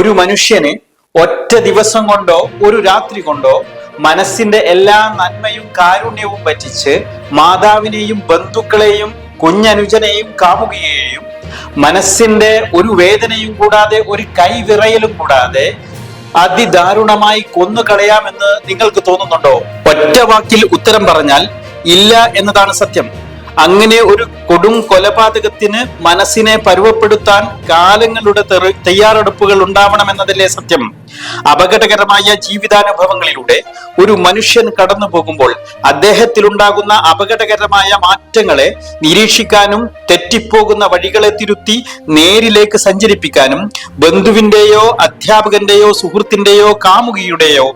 ഒരു മനുഷ്യന് ഒറ്റ ദിവസം കൊണ്ടോ ഒരു രാത്രി കൊണ്ടോ മനസ്സിന്റെ എല്ലാ നന്മയും കാരുണ്യവും പറ്റിച്ച് മാതാവിനെയും ബന്ധുക്കളെയും കുഞ്ഞനുജനെയും കാമുകിയെയും മനസ്സിന്റെ ഒരു വേദനയും കൂടാതെ ഒരു കൈവിറയലും കൂടാതെ അതിദാരുണമായി കൊന്നുകളയാമെന്ന് നിങ്ങൾക്ക് തോന്നുന്നുണ്ടോ? ഒറ്റ വാക്കിൽ ഉത്തരം പറഞ്ഞാൽ ഇല്ല എന്നതാണ് സത്യം. അങ്ങനെ ഒരു കൊടും കൊലപാതകത്തിന് മനസ്സിനെ പരുവപ്പെടുത്താൻ കാലങ്ങളുടെ തയ്യാറെടുപ്പുകൾ ഉണ്ടാവണമെന്നതല്ലേ സത്യം. അപകടകരമായ ജീവിതാനുഭവങ്ങളിലൂടെ ഒരു മനുഷ്യൻ കടന്നു പോകുമ്പോൾ അദ്ദേഹത്തിലുണ്ടാകുന്ന അപകടകരമായ മാറ്റങ്ങളെ നിരീക്ഷിക്കാനും തെറ്റിപ്പോകുന്ന വഴികളെ തിരുത്തി നേരിലേക്ക് സഞ്ചരിപ്പിക്കാനും ബന്ധുവിന്റെയോ അധ്യാപകന്റെയോ സുഹൃത്തിന്റെയോ കാമുകിയുടെയോ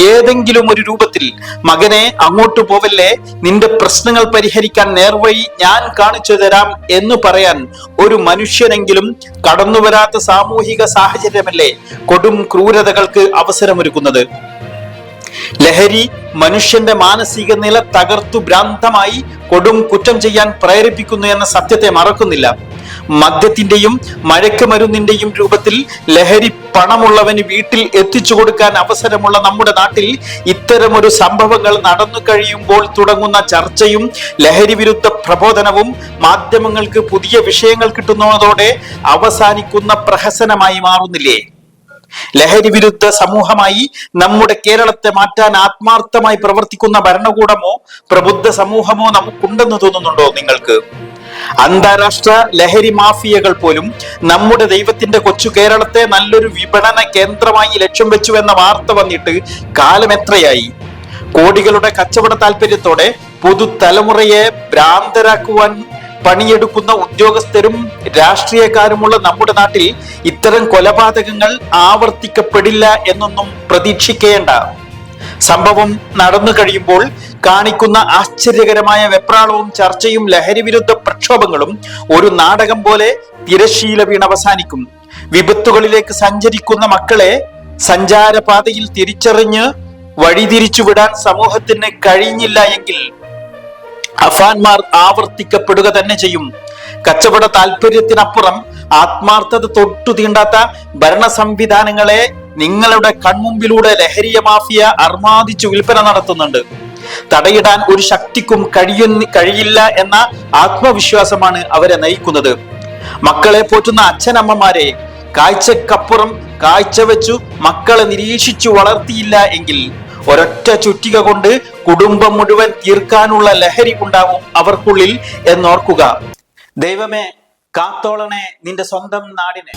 ഏതെങ്കിലും ഒരു രൂപത്തിൽ മകനെ അങ്ങോട്ട് പോവല്ലേ, നിന്റെ പ്രശ്നങ്ങൾ പരിഹരിക്കാൻ നേർവഴി ഞാൻ കാണിച്ചു തരാം എന്ന് പറയാൻ ഒരു മനുഷ്യനെങ്കിലും കടന്നുവരാത്ത സാമൂഹിക സാഹചര്യമല്ലേ കൊടും ക്രൂരതകൾക്ക് അവസരമൊരുക്കുന്നത്. ലഹരി മനുഷ്യന്റെ മാനസിക നില തകർത്തു ഭ്രാന്തമായി കൊടും കുറ്റം ചെയ്യാൻ പ്രേരിപ്പിക്കുന്നു എന്ന സത്യത്തെ മറക്കുന്നില്ല. മദ്യത്തിന്റെയും മയക്കുമരുന്നിന്റെയും രൂപത്തിൽ ലഹരി പണമുള്ളവന് വീട്ടിൽ എത്തിച്ചു കൊടുക്കാൻ അവസരമുള്ള നമ്മുടെ നാട്ടിൽ ഇത്തരമൊരു സംഭവങ്ങൾ നടന്നു കഴിയുമ്പോൾ തുടങ്ങുന്ന ചർച്ചയും ലഹരി വിരുദ്ധ പ്രബോധനവും മാധ്യമങ്ങൾക്ക് പുതിയ വിഷയങ്ങൾ കിട്ടുന്നതോടെ അവസാനിക്കുന്ന പ്രഹസനമായി മാറുന്നില്ലേ? ലഹരി വിരുദ്ധ സമൂഹമായി നമ്മുടെ കേരളത്തെ മാറ്റാൻ ആത്മാർത്ഥമായി പ്രവർത്തിക്കുന്ന ഭരണകൂടമോ പ്രബുദ്ധ സമൂഹമോ നമുക്കുണ്ടെന്ന് തോന്നുന്നുണ്ടോ നിങ്ങൾക്ക്? അന്താരാഷ്ട്ര ലഹരി മാഫിയകൾ പോലും നമ്മുടെ ദൈവത്തിന്റെ കൊച്ചു കേരളത്തെ നല്ലൊരു വിപണന കേന്ദ്രമായി ലക്ഷ്യം വെച്ചു എന്ന വാർത്ത വന്നിട്ട് കാലം എത്രയായി? കോടികളുടെ കച്ചവട താല്പര്യത്തോടെ പുതുതലമുറയെ ഭ്രാന്തരാക്കുവാൻ പണിയെടുക്കുന്ന ഉദ്യോഗസ്ഥരും രാഷ്ട്രീയക്കാരുമുള്ള നമ്മുടെ നാട്ടിൽ ഇത്തരം കൊലപാതകങ്ങൾ ആവർത്തിക്കപ്പെടില്ല എന്നൊന്നും പ്രതീക്ഷിക്കേണ്ട. സംഭവം നടന്നു കഴിയുമ്പോൾ കാണിക്കുന്ന ആശ്ചര്യകരമായ വെപ്രാളവും ചർച്ചയും ലഹരി വിരുദ്ധ പ്രക്ഷോഭങ്ങളും ഒരു നാടകം പോലെ തിരശീല വീണ് അവസാനിക്കും. വിപത്തുകളിലേക്ക് സഞ്ചരിക്കുന്ന മക്കളെ സഞ്ചാരപാതയിൽ തിരിച്ചറിഞ്ഞ് വഴിതിരിച്ചുവിടാൻ സമൂഹത്തിന് കഴിഞ്ഞില്ല എങ്കിൽ അഫാൻമാർ ആവർത്തിക്കപ്പെടുക തന്നെ ചെയ്യും. കച്ചവട താല്പര്യത്തിനപ്പുറം ആത്മാർത്ഥത തൊട്ടു തീണ്ടാത്ത ഭരണ സംവിധാനങ്ങളെ നിങ്ങളുടെ കൺമുമ്പിലൂടെ ലഹരിയ മാഫിയ അർമാദിച്ചു വിൽപ്പന നടത്തുന്നുണ്ട്. തടയിടാൻ ഒരു ശക്തിക്കും കഴിയില്ല എന്ന ആത്മവിശ്വാസമാണ് അവരെ നയിക്കുന്നത്. മക്കളെ പോറ്റുന്ന അച്ഛനമ്മമാരെ കാഴ്ചക്കപ്പുറം കാഴ്ച വെച്ചു മക്കളെ നിരീക്ഷിച്ചു വളർത്തിയില്ല എങ്കിൽ ഒരൊറ്റ ചുറ്റിക കൊണ്ട് കുടുംബം മുഴുവൻ തീർക്കാനുള്ള ലഹരി ഉണ്ടാവും അവർക്കുള്ളിൽ എന്നോർക്കുക. ദൈവമേ, കാത്തോളണേ നിന്റെ സ്വന്തം നാടിനെ.